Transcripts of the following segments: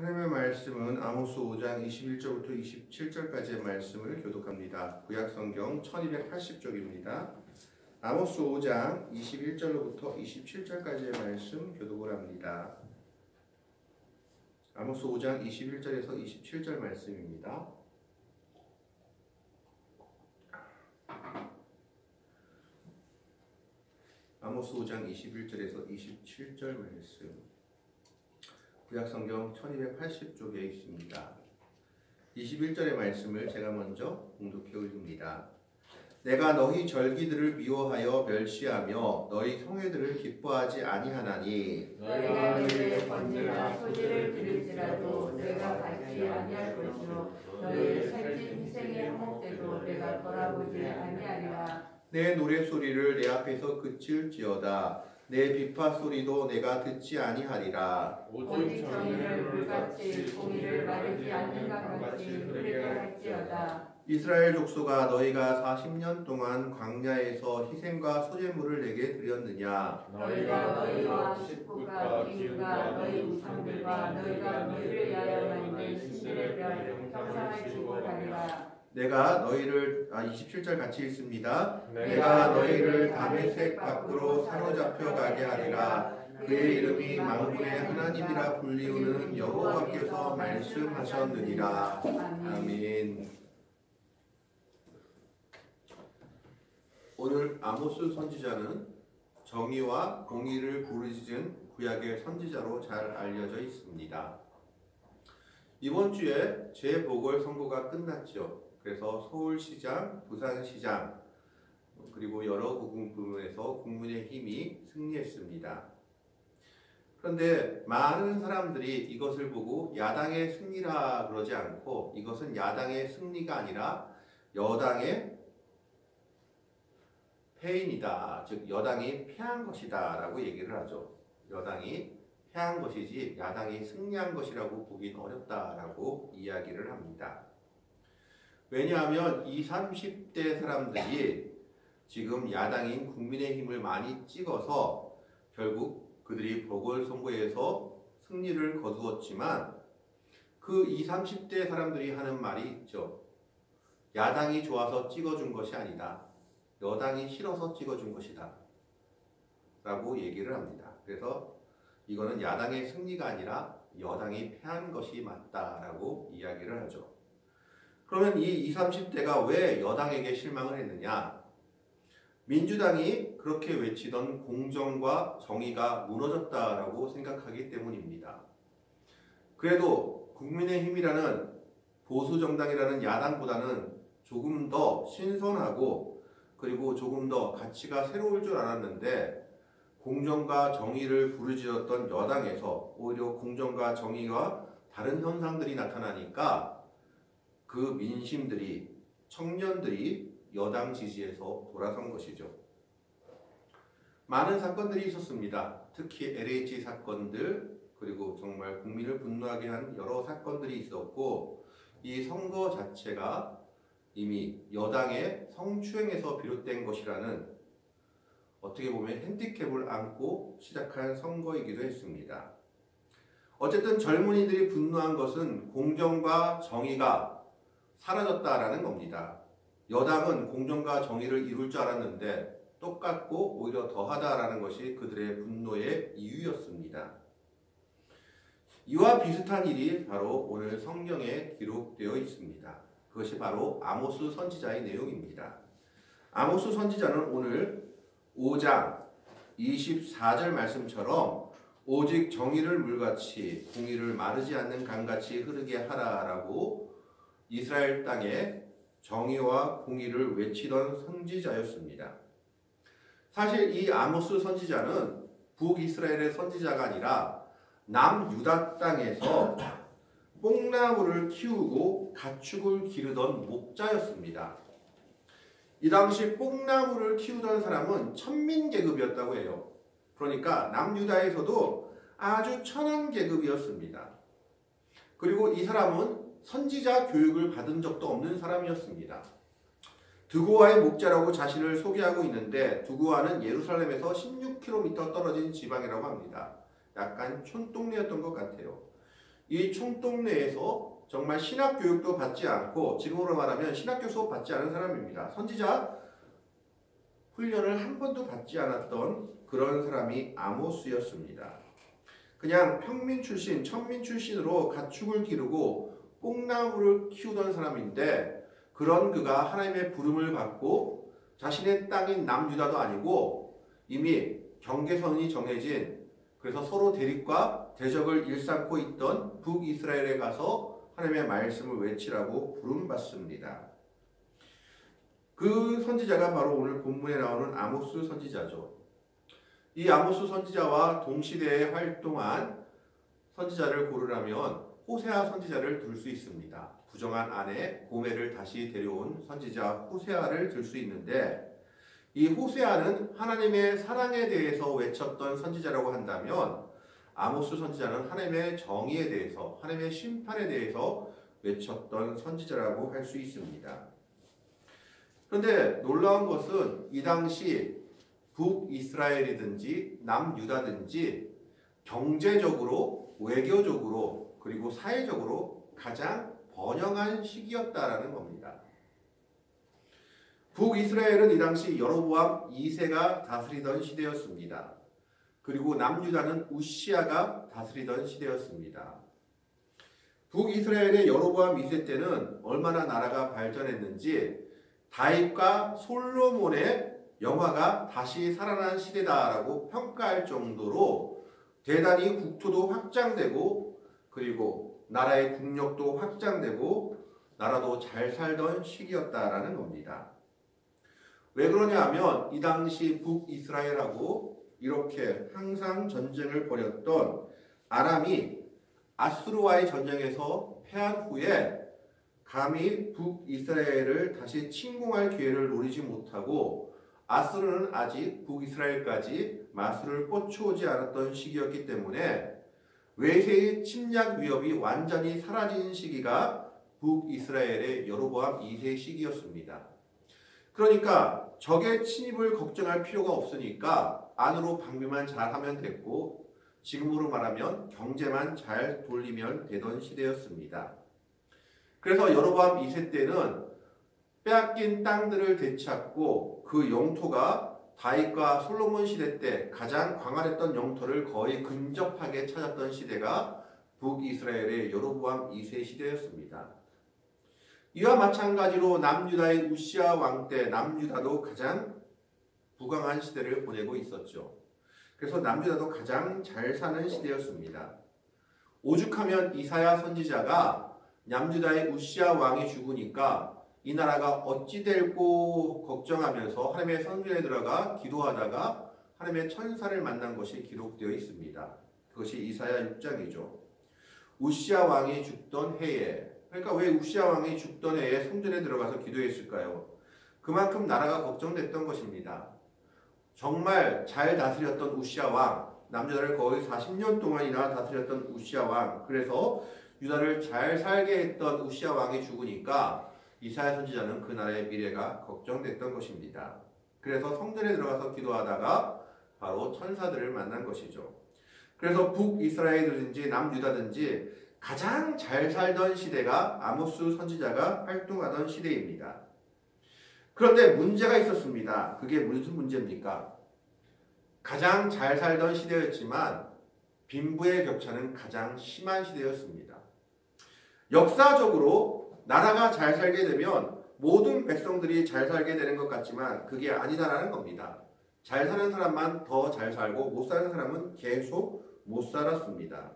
하나님의 말씀은 아모스 5장 21절부터 27절까지의 말씀을 교독합니다. 구약성경 1280쪽입니다. 아모스 5장 21절로부터 27절까지의 말씀 교독을 합니다. 아모스 5장 21절에서 27절 말씀입니다. 아모스 5장 21절에서 27절 말씀 구약성경 1280쪽에 있습니다. 21절의 말씀을 제가 먼저 봉독해 올립니다. 내가 너희 절기들을 미워하여 멸시하며 너희 성회들을 기뻐하지 아니하나니 너희가 너희의 번제나 소제를 드릴지라도 내가 받지 아니할 것이요 너희의 살찐 희생의 항목대도 내가 돌아보지 아니하리라. 내 노랫소리를 내 앞에서 그칠지어다 내 비파 소리도 내가 듣지 아니하리라. 오직 정의를 물같이 공의를 마르지 않는 강같이 흐르게 할지어다. 이스라엘 족속아 너희가 40년 동안 광야에서 희생과 소제물을 내게 드렸느냐. 너희가 너희와 식구가 기후가 너희 우상들과 너희가 너희를 위하여 만든 신들의 별 형상을 주고 가리라. 내가 너희를 27절 같이 읽습니다. 내가 너희를 다메섹 밖으로 사로잡혀 가게 하리라. 그의 이름이 만군의 하나님이라 불리우는 여호와께서 말씀하셨느니라. 아멘. 오늘 아모스 선지자는 정의와 공의를 부르짖은 구약의 선지자로 잘 알려져 있습니다. 이번 주에 재보궐선거가 끝났죠. 그래서 서울시장, 부산시장 그리고 여러 부분에서 국민의힘이 승리했습니다. 그런데 많은 사람들이 이것을 보고 야당의 승리라 그러지 않고 이것은 야당의 승리가 아니라 여당의 패인이다. 즉 여당이 패한 것이다 라고 얘기를 하죠. 여당이 패한 것이지 야당이 승리한 것이라고 보긴 어렵다라고 이야기를 합니다. 왜냐하면 20, 30대 사람들이 지금 야당인 국민의힘을 많이 찍어서 결국 그들이 보궐선거에서 승리를 거두었지만 그 20, 30대 사람들이 하는 말이 있죠. 야당이 좋아서 찍어준 것이 아니다. 여당이 싫어서 찍어준 것이다. 라고 얘기를 합니다. 그래서 이거는 야당의 승리가 아니라 여당이 패한 것이 맞다라고 이야기를 하죠. 그러면 이 20, 30대가 왜 여당에게 실망을 했느냐? 민주당이 그렇게 외치던 공정과 정의가 무너졌다라고 생각하기 때문입니다. 그래도 국민의힘이라는 보수정당이라는 야당보다는 조금 더 신선하고 그리고 조금 더 가치가 새로울 줄 알았는데 공정과 정의를 부르짖었던 여당에서 오히려 공정과 정의와 다른 현상들이 나타나니까 그 민심들이, 청년들이 여당 지지에서 돌아선 것이죠. 많은 사건들이 있었습니다. 특히 LH 사건들, 그리고 정말 국민을 분노하게 한 여러 사건들이 있었고 이 선거 자체가 이미 여당의 성추행에서 비롯된 것이라는 어떻게 보면 핸디캡을 안고 시작한 선거이기도 했습니다. 어쨌든 젊은이들이 분노한 것은 공정과 정의가 사라졌다라는 겁니다. 여당은 공정과 정의를 이룰 줄 알았는데 똑같고 오히려 더하다라는 것이 그들의 분노의 이유였습니다. 이와 비슷한 일이 바로 오늘 성경에 기록되어 있습니다. 그것이 바로 아모스 선지자의 내용입니다. 아모스 선지자는 오늘 5장 24절 말씀처럼 오직 정의를 물같이 공의를 마르지 않는 강같이 흐르게 하라라고 이스라엘 땅에 정의와 공의를 외치던 선지자였습니다. 사실 이 아모스 선지자는 북이스라엘의 선지자가 아니라 남유다 땅에서 뽕나무를 키우고 가축을 기르던 목자였습니다. 이 당시 뽕나무를 키우던 사람은 천민계급이었다고 해요. 그러니까 남유다에서도 아주 천한 계급이었습니다. 그리고 이 사람은 선지자 교육을 받은 적도 없는 사람이었습니다. 드고아의 목자라고 자신을 소개하고 있는데 드고아는 예루살렘에서 16km 떨어진 지방이라고 합니다. 약간 촌동네였던 것 같아요. 이 총동네에서 정말 신학 교육도 받지 않고 지금으로 말하면 신학교 수업 받지 않은 사람입니다. 선지자 훈련을 한 번도 받지 않았던 그런 사람이 아모스였습니다. 그냥 평민 출신, 천민 출신으로 가축을 기르고 뽕나무를 키우던 사람인데 그런 그가 하나님의 부름을 받고 자신의 땅인 남유다도 아니고 이미 경계선이 정해진 그래서 서로 대립과 대적을 일삼고 있던 북이스라엘에 가서 하나님의 말씀을 외치라고 부름받습니다. 그 선지자가 바로 오늘 본문에 나오는 아모스 선지자죠. 이 아모스 선지자와 동시대에 활동한 선지자를 고르라면 호세아 선지자를 들 수 있습니다. 부정한 아내 고멜을 다시 데려온 선지자 호세아를 들 수 있는데 이 호세아는 하나님의 사랑에 대해서 외쳤던 선지자라고 한다면 아모스 선지자는 하나님의 정의에 대해서 하나님의 심판에 대해서 외쳤던 선지자라고 할 수 있습니다. 그런데 놀라운 것은 이 당시 북이스라엘이든지 남유다든지 경제적으로 외교적으로 그리고 사회적으로 가장 번영한 시기였다라는 겁니다. 북이스라엘은 이 당시 여로보암 2세가 다스리던 시대였습니다. 그리고 남유다는 우시아가 다스리던 시대였습니다. 북이스라엘의 여로보암 2세 때는 얼마나 나라가 발전했는지 다윗과 솔로몬의 영화가 다시 살아난 시대다라고 평가할 정도로 대단히 국토도 확장되고 그리고 나라의 국력도 확장되고 나라도 잘 살던 시기였다라는 겁니다. 왜 그러냐 하면 이 당시 북이스라엘하고 이렇게 항상 전쟁을 벌였던 아람이 아수르와의 전쟁에서 패한 후에 감히 북이스라엘을 다시 침공할 기회를 노리지 못하고 아수르는 아직 북이스라엘까지 마술을 뻗쳐오지 않았던 시기였기 때문에 외세의 침략 위협이 완전히 사라진 시기가 북이스라엘의 여로보암 2세 시기였습니다. 그러니까 적의 침입을 걱정할 필요가 없으니까 안으로 방비만 잘하면 됐고 지금으로 말하면 경제만 잘 돌리면 되던 시대였습니다. 그래서 여로보암 2세 때는 빼앗긴 땅들을 되찾고 그 영토가 다윗과 솔로몬 시대 때 가장 광활했던 영토를 거의 근접하게 찾았던 시대가 북이스라엘의 여로보암 2세 시대였습니다. 이와 마찬가지로 남유다의 우시아 왕 때 남유다도 가장 부강한 시대를 보내고 있었죠. 그래서 남유다도 가장 잘 사는 시대였습니다. 오죽하면 이사야 선지자가 남유다의 우시아 왕이 죽으니까 이 나라가 어찌 될고 걱정하면서 하나님의 성전에 들어가 기도하다가 하나님의 천사를 만난 것이 기록되어 있습니다. 그것이 이사야 6장이죠. 우시아 왕이 죽던 해에 그러니까 왜 우시아 왕이 죽던 해에 성전에 들어가서 기도했을까요? 그만큼 나라가 걱정됐던 것입니다. 정말 잘 다스렸던 우시아 왕, 남유다를 거의 40년 동안이나 다스렸던 우시아 왕, 그래서 유다를 잘 살게 했던 우시아 왕이 죽으니까 이사야 선지자는 그 나라의 미래가 걱정됐던 것입니다. 그래서 성전에 들어가서 기도하다가 바로 천사들을 만난 것이죠. 그래서 북이스라엘이든지 남유다든지 가장 잘 살던 시대가 아모스 선지자가 활동하던 시대입니다. 그런데 문제가 있었습니다. 그게 무슨 문제입니까? 가장 잘 살던 시대였지만 빈부의 격차는 가장 심한 시대였습니다. 역사적으로 나라가 잘 살게 되면 모든 백성들이 잘 살게 되는 것 같지만 그게 아니다라는 겁니다. 잘 사는 사람만 더 잘 살고 못 사는 사람은 계속 못 살았습니다.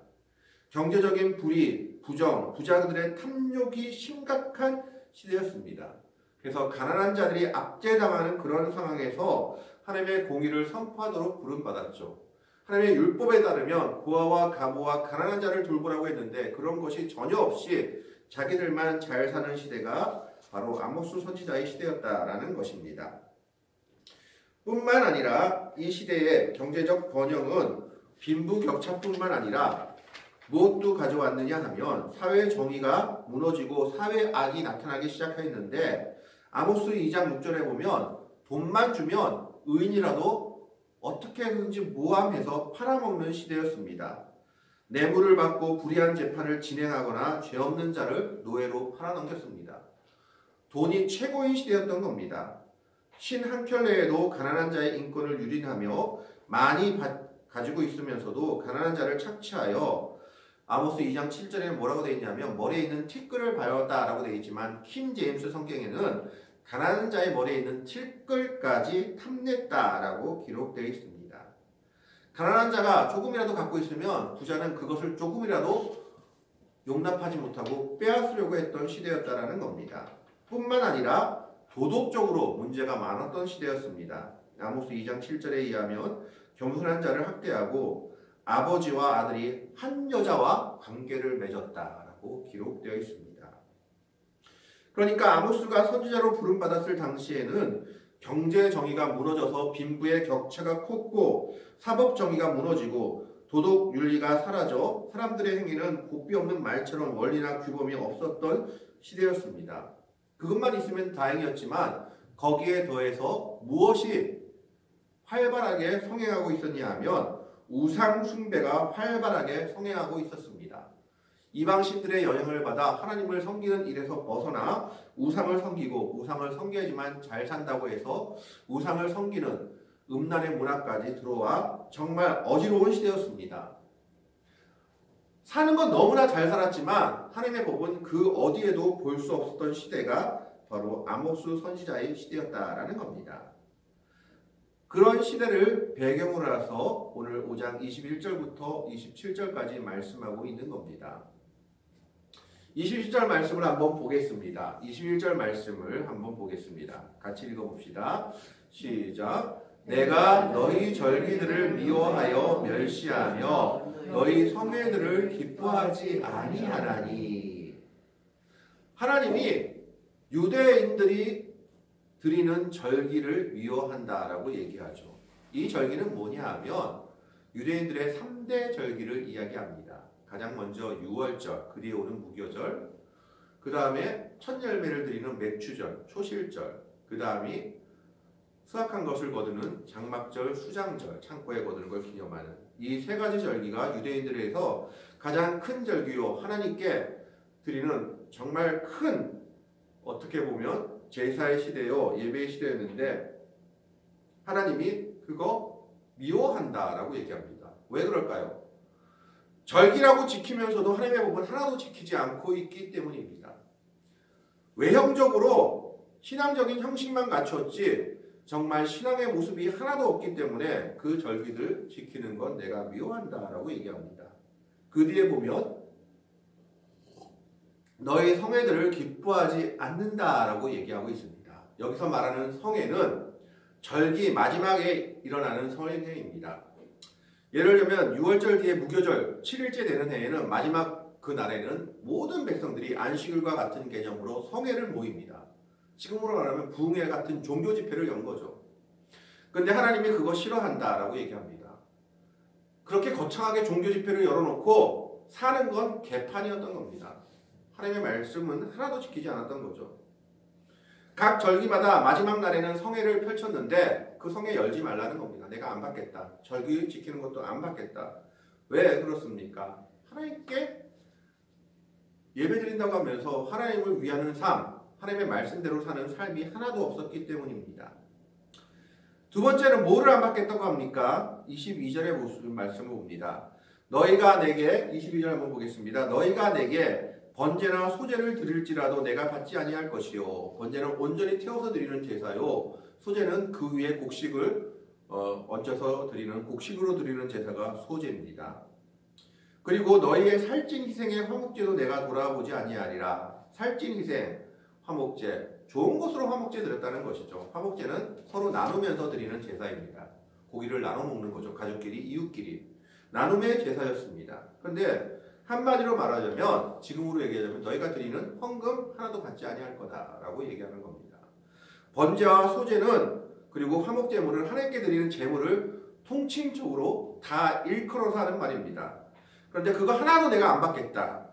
경제적인 불이, 부정, 부자들의 탐욕이 심각한 시대였습니다. 그래서 가난한 자들이 압제당하는 그런 상황에서 하나님의 공의를 선포하도록 부름받았죠. 하나님의 율법에 따르면 고아와 가부와 가난한 자를 돌보라고 했는데 그런 것이 전혀 없이 자기들만 잘 사는 시대가 바로 아모스 선지자의 시대였다라는 것입니다. 뿐만 아니라 이 시대의 경제적 번영은 빈부격차뿐만 아니라 무엇도 가져왔느냐 하면 사회 정의가 무너지고 사회악이 나타나기 시작했는데 아모스 2장 6절에 보면 돈만 주면 의인이라도 어떻게든지 모함해서 팔아먹는 시대였습니다. 뇌물을 받고 불의한 재판을 진행하거나 죄 없는 자를 노예로 팔아넘겼습니다. 돈이 최고인 시대였던 겁니다. 신 한켤레에도 가난한 자의 인권을 유린하며 많이 가지고 있으면서도 가난한 자를 착취하여 아모스 2장 7절에 뭐라고 되어 있냐면 머리에 있는 티끌을 밟았다라고 되어 있지만 킹 제임스 성경에는 가난한 자의 머리에 있는 티끌까지 탐냈다라고 기록되어 있습니다. 가난한 자가 조금이라도 갖고 있으면 부자는 그것을 조금이라도 용납하지 못하고 빼앗으려고 했던 시대였다라는 겁니다. 뿐만 아니라 도덕적으로 문제가 많았던 시대였습니다. 아모스 2장 7절에 의하면 겸손한 자를 학대하고 아버지와 아들이 한 여자와 관계를 맺었다라고 기록되어 있습니다. 그러니까 아모스가 선지자로 부름받았을 당시에는 경제 정의가 무너져서 빈부의 격차가 컸고 사법 정의가 무너지고 도덕 윤리가 사라져 사람들의 행위는 곱비 없는 말처럼 원리나 규범이 없었던 시대였습니다. 그것만 있으면 다행이었지만 거기에 더해서 무엇이 활발하게 성행하고 있었냐 하면 우상 숭배가 활발하게 성행하고 있었습니다. 이방신들의 영향을 받아 하나님을 섬기는 일에서 벗어나 우상을 섬기고 우상을 섬겨야지만 잘 산다고 해서 우상을 섬기는 음란의 문화까지 들어와 정말 어지러운 시대였습니다. 사는 건 너무나 잘 살았지만 하나님의 법은 그 어디에도 볼 수 없었던 시대가 바로 아모스 선지자의 시대였다라는 겁니다. 그런 시대를 배경으로 해서 오늘 5장 21절부터 27절까지 말씀하고 있는 겁니다. 21절 말씀을 한번 보겠습니다. 21절 말씀을 한번 보겠습니다. 같이 읽어봅시다. 시작. 내가 너희 절기들을 미워하여 멸시하며 너희 성회들을 기뻐하지 아니하나니. 하나님이 유대인들이 드리는 절기를 미워한다라고 얘기하죠. 이 절기는 뭐냐 하면 유대인들의 3대 절기를 이야기합니다. 가장 먼저 유월절, 그 뒤에 오는 무교절, 그 다음에 첫 열매를 드리는 맥추절, 초실절, 그 다음이 수확한 것을 거두는 장막절, 수장절, 창고에 거두는 걸 기념하는 이 세 가지 절기가 유대인들에서 가장 큰 절기요, 하나님께 드리는 정말 큰, 어떻게 보면 제사의 시대요, 예배의 시대였는데 하나님이 그거 미워한다라고 얘기합니다. 왜 그럴까요? 절기라고 지키면서도 하나님의 법은 하나도 지키지 않고 있기 때문입니다. 외형적으로 신앙적인 형식만 갖췄지 정말 신앙의 모습이 하나도 없기 때문에 그 절기를 지키는 건 내가 미워한다라고 얘기합니다. 그 뒤에 보면 너희 성회들을 기뻐하지 않는다라고 얘기하고 있습니다. 여기서 말하는 성회는 절기 마지막에 일어나는 성회입니다. 예를 들면 6월절 뒤에 무교절 7일째 되는 해에는 마지막 그 날에는 모든 백성들이 안식일과 같은 개념으로 성회를 모입니다. 지금으로 말하면 부흥회 같은 종교 집회를 연 거죠. 그런데 하나님이 그거 싫어한다라고 얘기합니다. 그렇게 거창하게 종교 집회를 열어놓고 사는 건 개판이었던 겁니다. 하나님의 말씀은 하나도 지키지 않았던 거죠. 각 절기마다 마지막 날에는 성회를 펼쳤는데 그 성회 열지 말라는 겁니다. 내가 안 받겠다. 절기 지키는 것도 안 받겠다. 왜 그렇습니까? 하나님께 예배드린다고 하면서 하나님을 위하는 삶, 하나님의 말씀대로 사는 삶이 하나도 없었기 때문입니다. 두 번째는 뭐를 안 받겠다고 합니까? 22절의 말씀을 봅니다. 너희가 내게, 22절 한번 보겠습니다. 너희가 내게 번제나 소제를 드릴지라도 내가 받지 아니할 것이요. 번제는 온전히 태워서 드리는 제사요. 소제는 그 위에 곡식을 얹어서 드리는 곡식으로 드리는 제사가 소제입니다. 그리고 너희의 살찐 희생의 화목제도 내가 돌아보지 아니하리라. 살찐 희생, 화목제, 좋은 것으로 화목제 드렸다는 것이죠. 화목제는 서로 나누면서 드리는 제사입니다. 고기를 나눠 먹는 거죠. 가족끼리, 이웃끼리. 나눔의 제사였습니다. 그런데 한마디로 말하자면, 지금으로 얘기하자면 너희가 드리는 헌금 하나도 받지 아니할 거다라고 얘기하는 겁니다. 번제와 소제는, 그리고 화목제물을 하나님께 드리는 제물을 통칭적으로 다 일컬어서 하는 말입니다. 그런데 그거 하나도 내가 안 받겠다.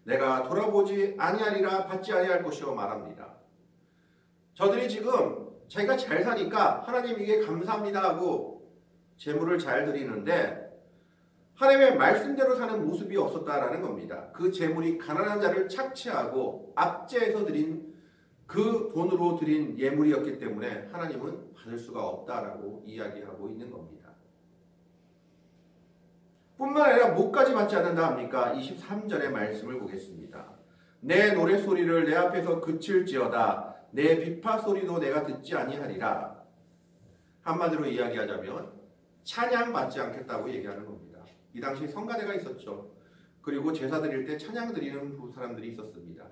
내가 돌아보지 아니하리라, 받지 아니할 것이요 말합니다. 저들이 지금 자기가 잘 사니까 하나님 이게 감사합니다 하고 제물을 잘 드리는데 하나님의 말씀대로 사는 모습이 없었다라는 겁니다. 그 재물이 가난한 자를 착취하고 압제해서 드린 그 돈으로 드린 예물이었기 때문에 하나님은 받을 수가 없다라고 이야기하고 있는 겁니다. 뿐만 아니라 뭐까지 받지 않는다 합니까? 23절의 말씀을 보겠습니다. 내 노래소리를 내 앞에서 그칠지어다. 내 비파 소리도 내가 듣지 아니하리라. 한마디로 이야기하자면 찬양받지 않겠다고 얘기하는 겁니다. 이 당시 성가대가 있었죠. 그리고 제사 드릴 때 찬양 드리는 사람들이 있었습니다.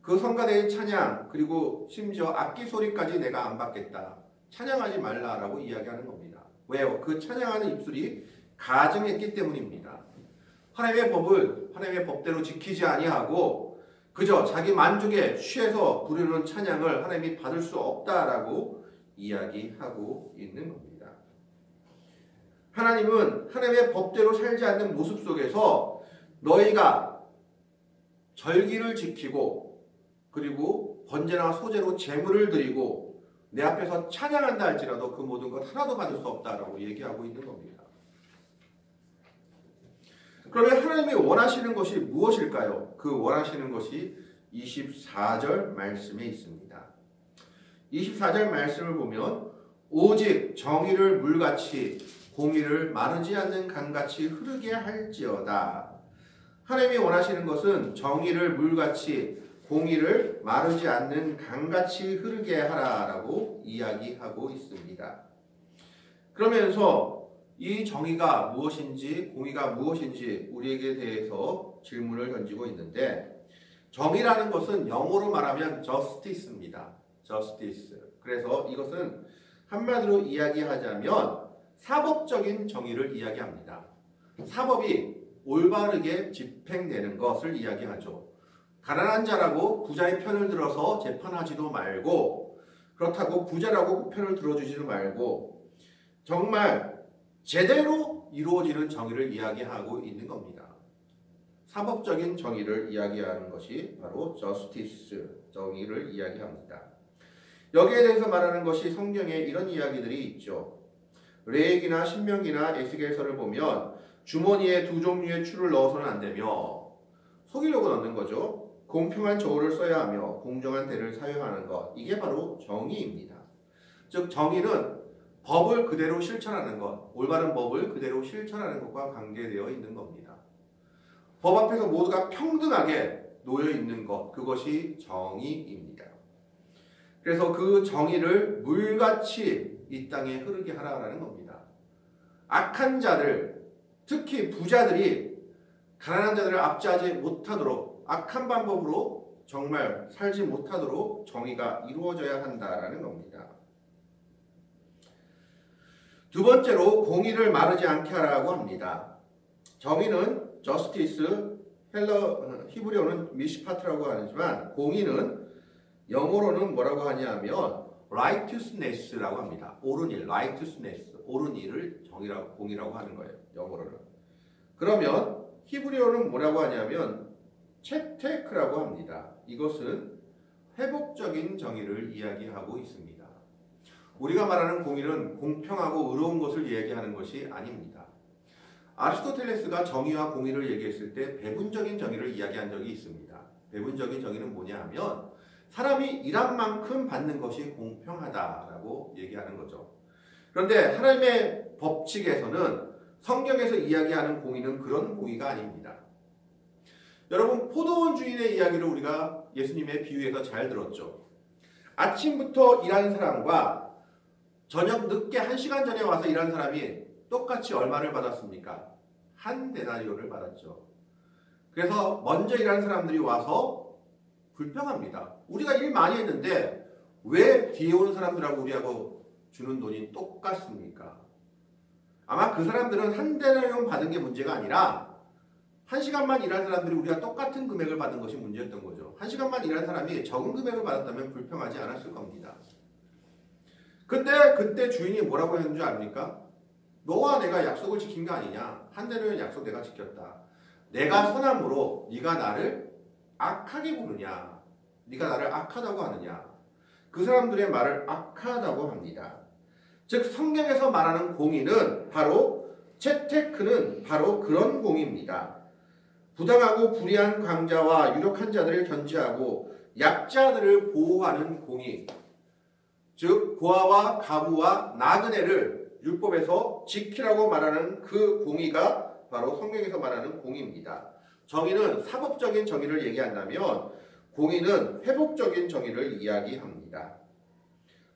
그 성가대의 찬양 그리고 심지어 악기 소리까지 내가 안 받겠다. 찬양하지 말라라고 이야기하는 겁니다. 왜요? 그 찬양하는 입술이 가증했기 때문입니다. 하나님의 법을 하나님의 법대로 지키지 아니하고 그저 자기 만족에 취해서 부르는 찬양을 하나님이 받을 수 없다라고 이야기하고 있는 겁니다. 하나님은 하나님의 법대로 살지 않는 모습 속에서 너희가 절기를 지키고 그리고 번제나 소제로 제물을 드리고 내 앞에서 찬양한다 할지라도 그 모든 것 하나도 받을 수 없다라고 얘기하고 있는 겁니다. 그러면 하나님이 원하시는 것이 무엇일까요? 그 원하시는 것이 24절 말씀에 있습니다. 24절 말씀을 보면 오직 정의를 물같이 공의를 마르지 않는 강같이 흐르게 할지어다. 하나님이 원하시는 것은 정의를 물같이 공의를 마르지 않는 강같이 흐르게 하라라고 이야기하고 있습니다. 그러면서 이 정의가 무엇인지 공의가 무엇인지 우리에게 대해서 질문을 던지고 있는데 정의라는 것은 영어로 말하면 justice입니다. justice. 그래서 이것은 한마디로 이야기하자면 사법적인 정의를 이야기합니다. 사법이 올바르게 집행되는 것을 이야기하죠. 가난한 자라고 부자의 편을 들어서 재판하지도 말고 그렇다고 부자라고 편을 들어주지도 말고 정말 제대로 이루어지는 정의를 이야기하고 있는 겁니다. 사법적인 정의를 이야기하는 것이 바로 justice, 정의를 이야기합니다. 여기에 대해서 말하는 것이 성경에 이런 이야기들이 있죠. 레위기나 신명기나 에스겔서를 보면 주머니에 두 종류의 추를 넣어서는 안 되며 속이려고 넣는 거죠. 공평한 저울을 써야 하며 공정한 대를 사용하는 것. 이게 바로 정의입니다. 즉 정의는 법을 그대로 실천하는 것, 올바른 법을 그대로 실천하는 것과 관계되어 있는 겁니다. 법 앞에서 모두가 평등하게 놓여 있는 것, 그것이 정의입니다. 그래서 그 정의를 물같이 이 땅에 흐르게 하라는 겁니다. 악한 자들, 특히 부자들이 가난한 자들을 압제하지 못하도록 악한 방법으로 정말 살지 못하도록 정의가 이루어져야 한다라는 겁니다. 두 번째로 공의를 마르지 않게 하라고 합니다. 정의는 justice, 히브리어는 미시파트라고 하지만 공의는 영어로는 뭐라고 하냐면 righteousness라고 합니다. 옳은 일, righteousness, 옳은 일을 정의라고 공의라고 하는 거예요. 영어로는. 그러면 히브리어는 뭐라고 하냐면 채테크라고 합니다. 이것은 회복적인 정의를 이야기하고 있습니다. 우리가 말하는 공의는 공평하고 의로운 것을 얘기하는 것이 아닙니다. 아리스토텔레스가 정의와 공의를 얘기했을 때 배분적인 정의를 이야기한 적이 있습니다. 배분적인 정의는 뭐냐 하면 사람이 일한 만큼 받는 것이 공평하다라고 얘기하는 거죠. 그런데 하나님의 법칙에서는 성경에서 이야기하는 공의는 그런 공의가 아닙니다. 여러분 포도원 주인의 이야기를 우리가 예수님의 비유에서 잘 들었죠. 아침부터 일하는 사람과 저녁 늦게 1시간 전에 와서 일하는 사람이 똑같이 얼마를 받았습니까? 한 데나리오를 받았죠. 그래서 먼저 일하는 사람들이 와서 불평합니다. 우리가 일 많이 했는데 왜 뒤에 오는 사람들하고 우리하고 주는 돈이 똑같습니까? 아마 그 사람들은 한 데나리온 받은 게 문제가 아니라 1시간만 일한 사람들이 우리가 똑같은 금액을 받은 것이 문제였던 거죠. 1시간만 일한 사람이 적은 금액을 받았다면 불평하지 않았을 겁니다. 근데 그때 주인이 뭐라고 했는 줄 압니까? 너와 내가 약속을 지킨 거 아니냐? 한 대는 약속 내가 지켰다. 내가 선함으로 네가 나를 악하게 보느냐? 네가 나를 악하다고 하느냐? 그 사람들의 말을 악하다고 합니다. 즉 성경에서 말하는 공의는 바로 채테크는 바로 그런 공입니다. 부당하고 불의한 강자와 유력한 자들을 견제하고 약자들을 보호하는 공의, 즉 고아와 가부와 나그네를 율법에서 지키라고 말하는 그 공의가 바로 성경에서 말하는 공의입니다. 정의는 사법적인 정의를 얘기한다면 공의는 회복적인 정의를 이야기합니다.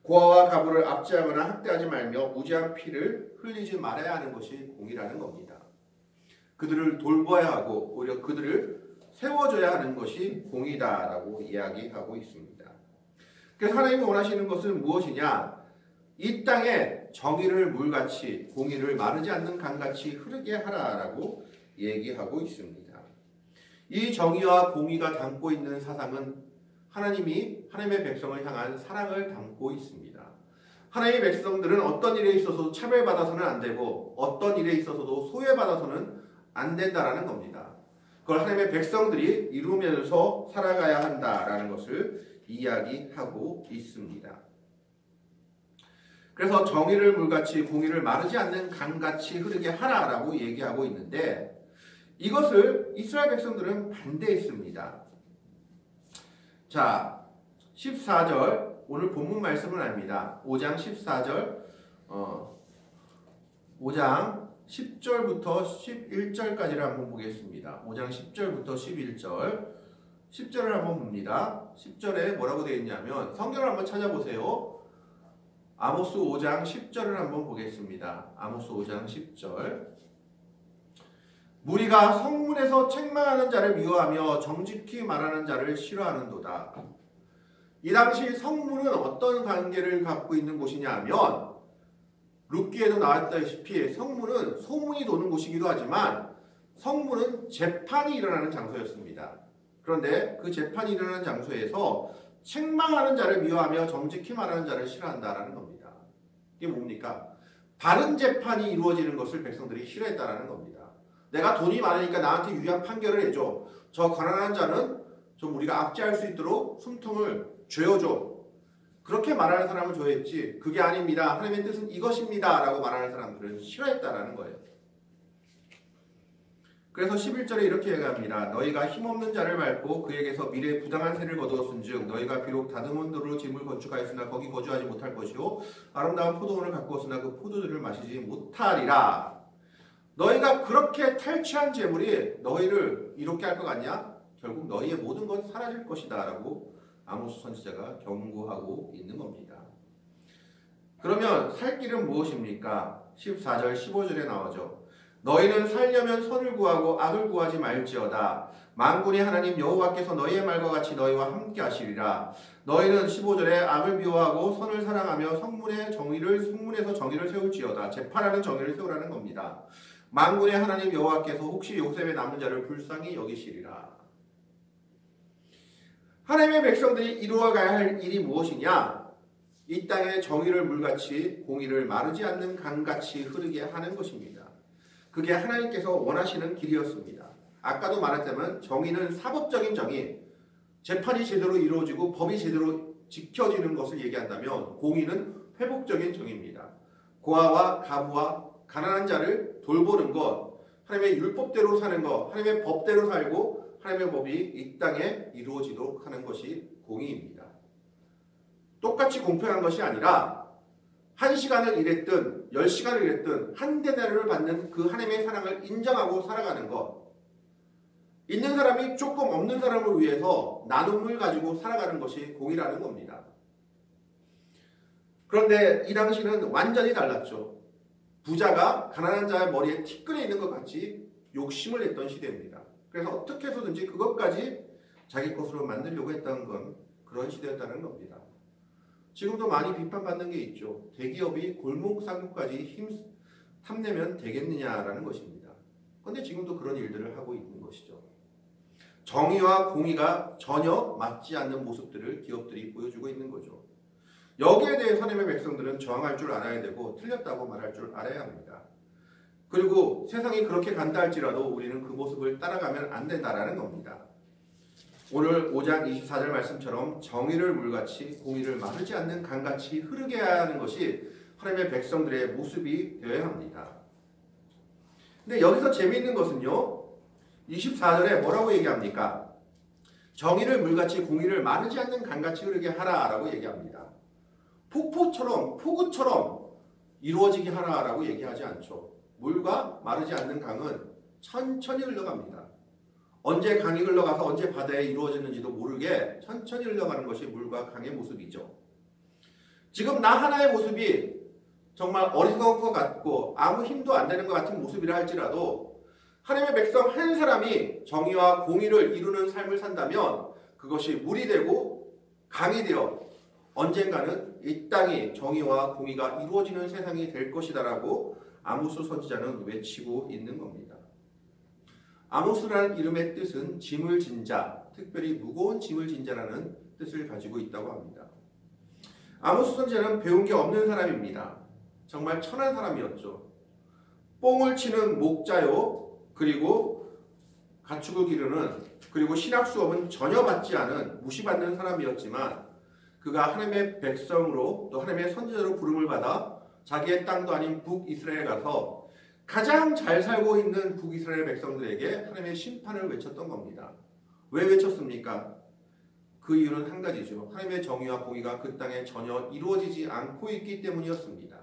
고아와 가부를 압제하거나 학대하지 말며 무지한 피를 흘리지 말아야 하는 것이 공의라는 겁니다. 그들을 돌봐야 하고 오히려 그들을 세워줘야 하는 것이 공의다라고 이야기하고 있습니다. 그래서 하나님이 원하시는 것은 무엇이냐? 이 땅에 정의를 물같이 공의를 마르지 않는 강같이 흐르게 하라라고 얘기하고 있습니다. 이 정의와 공의가 담고 있는 사상은 하나님이 하나님의 백성을 향한 사랑을 담고 있습니다. 하나님의 백성들은 어떤 일에 있어서도 차별받아서는 안 되고 어떤 일에 있어서도 소외받아서는 안 된다라는 겁니다. 그걸 하나님의 백성들이 이루면서 살아가야 한다라는 것을 이야기하고 있습니다. 그래서 정의를 물같이 공의를 마르지 않는 강같이 흐르게 하라라고 얘기하고 있는데 이것을 이스라엘 백성들은 반대했습니다. 자, 14절 오늘 본문 말씀은 아닙니다. 5장 14절 5장 10절부터 11절까지를 한번 보겠습니다. 5장 10절부터 11절 10절을 한번 봅니다. 10절에 뭐라고 되어 있냐면 성경을 한번 찾아보세요. 아모스 5장 10절을 한번 보겠습니다. 아모스 5장 10절 무리가 성문에서 책망하는 자를 미워하며 정직히 말하는 자를 싫어하는도다. 이 당시 성문은 어떤 관계를 갖고 있는 곳이냐 하면 룻기에도 나왔다시피 성문은 소문이 도는 곳이기도 하지만 성문은 재판이 일어나는 장소였습니다. 그런데 그 재판이 일어나는 장소에서 책망하는 자를 미워하며 정직히 말하는 자를 싫어한다라는 겁니다. 이게 뭡니까? 바른 재판이 이루어지는 것을 백성들이 싫어했다라는 겁니다. 내가 돈이 많으니까 나한테 유리한 판결을 해줘. 저 가난한 자는 좀 우리가 압제할 수 있도록 숨통을 쥐어줘. 그렇게 말하는 사람을 좋아했지 그게 아닙니다. 하나님의 뜻은 이것입니다. 라고 말하는 사람들은 싫어했다라는 거예요. 그래서 11절에 이렇게 얘기합니다. 너희가 힘없는 자를 밟고 그에게서 미래의 부당한 세를 거두었은즉 너희가 비록 다듬은 돌로 집을 건축하였으나 거기 거주하지 못할 것이요 아름다운 포도원을 가꾸었으나 그 포도주를 마시지 못하리라. 너희가 그렇게 탈취한 재물이 너희를 이롭게 할 것 같냐? 결국 너희의 모든 건 사라질 것이다 라고 아모스 선지자가 경고하고 있는 겁니다. 그러면 살 길은 무엇입니까? 14절 15절에 나오죠. 너희는 살려면 선을 구하고 악을 구하지 말지어다. 만군의 하나님 여호와께서 너희의 말과 같이 너희와 함께 하시리라. 너희는 15절에 악을 미워하고 선을 사랑하며 성문에서 정의를 세울지어다. 재판하는 정의를 세우라는 겁니다. 만군의 하나님 여호와께서 혹시 요셉의 남은 자를 불쌍히 여기시리라. 하나님의 백성들이 이루어가야 할 일이 무엇이냐? 이 땅에 정의를 물같이 공의를 마르지 않는 강같이 흐르게 하는 것입니다. 그게 하나님께서 원하시는 길이었습니다. 아까도 말했다면 정의는 사법적인 정의, 재판이 제대로 이루어지고 법이 제대로 지켜지는 것을 얘기한다면 공의는 회복적인 정의입니다. 고아와 가부와 가난한 자를 돌보는 것, 하나님의 율법대로 사는 것, 하나님의 법대로 살고 하나님의 법이 이 땅에 이루어지도록 하는 것이 공의입니다. 똑같이 공평한 것이 아니라 1시간을 일했든 10시간을 일했든 한 데나리를 받는 그 하나님의 사랑을 인정하고 살아가는 것. 있는 사람이 조금 없는 사람을 위해서 나눔을 가지고 살아가는 것이 공의라는 겁니다. 그런데 이 당시는 완전히 달랐죠. 부자가 가난한 자의 머리에 티끌이 있는 것 같이 욕심을 냈던 시대입니다. 그래서 어떻게 해서든지 그것까지 자기 것으로 만들려고 했던 건 그런 시대였다는 겁니다. 지금도 많이 비판받는 게 있죠. 대기업이 골목 상권까지 탐내면 되겠느냐라는 것입니다. 그런데 지금도 그런 일들을 하고 있는 것이죠. 정의와 공의가 전혀 맞지 않는 모습들을 기업들이 보여주고 있는 거죠. 여기에 대해 하나님의 백성들은 저항할 줄 알아야 되고 틀렸다고 말할 줄 알아야 합니다. 그리고 세상이 그렇게 간다 할지라도 우리는 그 모습을 따라가면 안 된다라는 겁니다. 오늘 5장 24절 말씀처럼 정의를 물같이 공의를 마르지 않는 강같이 흐르게 하는 것이 하나님의 백성들의 모습이 되어야 합니다. 근데 여기서 재미있는 것은요. 24절에 뭐라고 얘기합니까? 정의를 물같이 공의를 마르지 않는 강같이 흐르게 하라라고 얘기합니다. 폭포처럼 폭우처럼 이루어지게 하라라고 얘기하지 않죠. 물과 마르지 않는 강은 천천히 흘러갑니다. 언제 강이 흘러가서 언제 바다에 이루어졌는지도 모르게 천천히 흘러가는 것이 물과 강의 모습이죠. 지금 나 하나의 모습이 정말 어리석은 것 같고 아무 힘도 안 되는 것 같은 모습이라 할지라도 하나님의 백성 한 사람이 정의와 공의를 이루는 삶을 산다면 그것이 물이 되고 강이 되어 언젠가는 이 땅이 정의와 공의가 이루어지는 세상이 될 것이다라고 아모스 선지자는 외치고 있는 겁니다. 아모스라는 이름의 뜻은 짐을 진 자, 특별히 무거운 짐을 진 자라는 뜻을 가지고 있다고 합니다. 아모스 선지자는 배운 게 없는 사람입니다. 정말 천한 사람이었죠. 뽕을 치는 목자요, 그리고 가축을 기르는, 그리고 신학 수업은 전혀 받지 않은 무시받는 사람이었지만 그가 하나님의 백성으로 또 하나님의 선지자로 부름을 받아 자기의 땅도 아닌 북이스라엘에 가서 가장 잘 살고 있는 북이스라엘 백성들에게 하나님의 심판을 외쳤던 겁니다. 왜 외쳤습니까? 그 이유는 한 가지죠. 하나님의 정의와 공의가 그 땅에 전혀 이루어지지 않고 있기 때문이었습니다.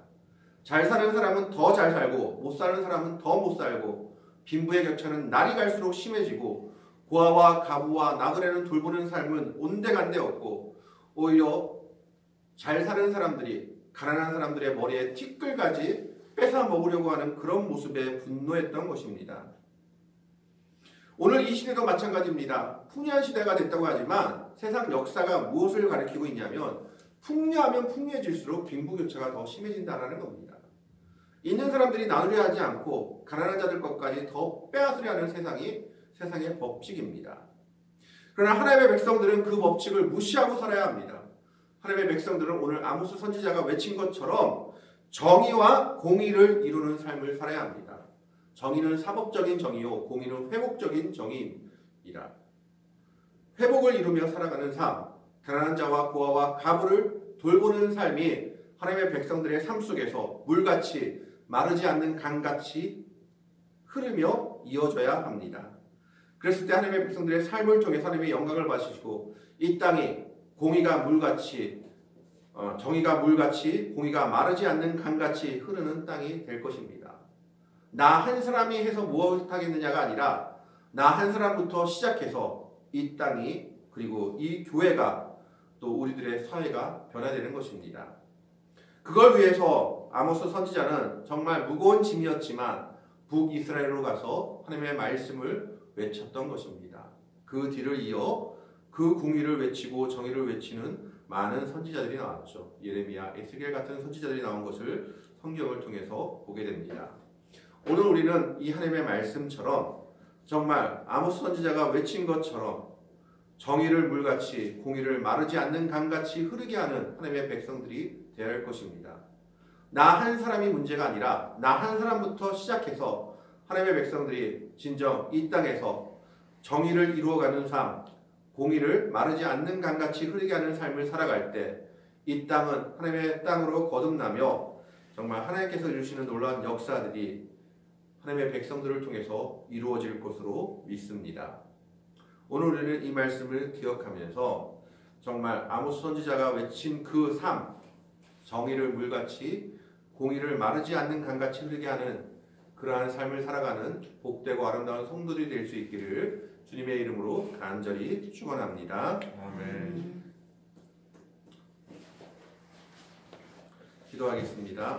잘 사는 사람은 더 잘 살고 못 사는 사람은 더 못 살고 빈부의 격차는 날이 갈수록 심해지고 고아와 가부와 나그네는 돌보는 삶은 온데간데 없고 오히려 잘 사는 사람들이 가난한 사람들의 머리에 티끌까지 뺏어 먹으려고 하는 그런 모습에 분노했던 것입니다. 오늘 이 시대도 마찬가지입니다. 풍요한 시대가 됐다고 하지만 세상 역사가 무엇을 가리키고 있냐면 풍요하면 풍요해질수록 빈부격차가 더 심해진다는 겁니다. 있는 사람들이 나누려 하지 않고 가난한 자들 것까지 더 빼앗으려 하는 세상이 세상의 법칙입니다. 그러나 하나님의 백성들은 그 법칙을 무시하고 살아야 합니다. 하나님의 백성들은 오늘 아모스 선지자가 외친 것처럼 정의와 공의를 이루는 삶을 살아야 합니다. 정의는 사법적인 정의요, 공의는 회복적인 정의입니다. 회복을 이루며 살아가는 삶, 가난한 자와 고아와 가부를 돌보는 삶이 하나님의 백성들의 삶 속에서 물같이 마르지 않는 강같이 흐르며 이어져야 합니다. 그랬을 때 하나님의 백성들의 삶을 통해 하나님의 영광을 받으시고 이 땅이 공의가 물같이 정의가 물같이 공의가 마르지 않는 강같이 흐르는 땅이 될 것입니다. 나 한 사람이 해서 무엇하겠느냐가 아니라 나 한 사람부터 시작해서 이 땅이 그리고 이 교회가 또 우리들의 사회가 변화되는 것입니다. 그걸 위해서 아모스 선지자는 정말 무거운 짐이었지만 북이스라엘로 가서 하나님의 말씀을 외쳤던 것입니다. 그 뒤를 이어 그 공의를 외치고 정의를 외치는 많은 선지자들이 나왔죠. 예레미야, 에스겔 같은 선지자들이 나온 것을 성경을 통해서 보게 됩니다. 오늘 우리는 이 하나님의 말씀처럼 정말 아모스 선지자가 외친 것처럼 정의를 물같이 공의를 마르지 않는 강같이 흐르게 하는 하나님의 백성들이 되어야 할 것입니다. 나 한 사람이 문제가 아니라 나 한 사람부터 시작해서 하나님의 백성들이 진정 이 땅에서 정의를 이루어가는 삶, 공의를 마르지 않는 강같이 흐르게 하는 삶을 살아갈 때 이 땅은 하나님의 땅으로 거듭나며 정말 하나님께서 이루시는 놀라운 역사들이 하나님의 백성들을 통해서 이루어질 것으로 믿습니다. 오늘 우리는 이 말씀을 기억하면서 정말 아모스 선지자가 외친 그 삶, 정의를 물같이 공의를 마르지 않는 강같이 흐르게 하는 그러한 삶을 살아가는 복되고 아름다운 성도들이 될 수 있기를 주님의 이름으로 간절히 축원합니다. 아멘. 기도하겠습니다.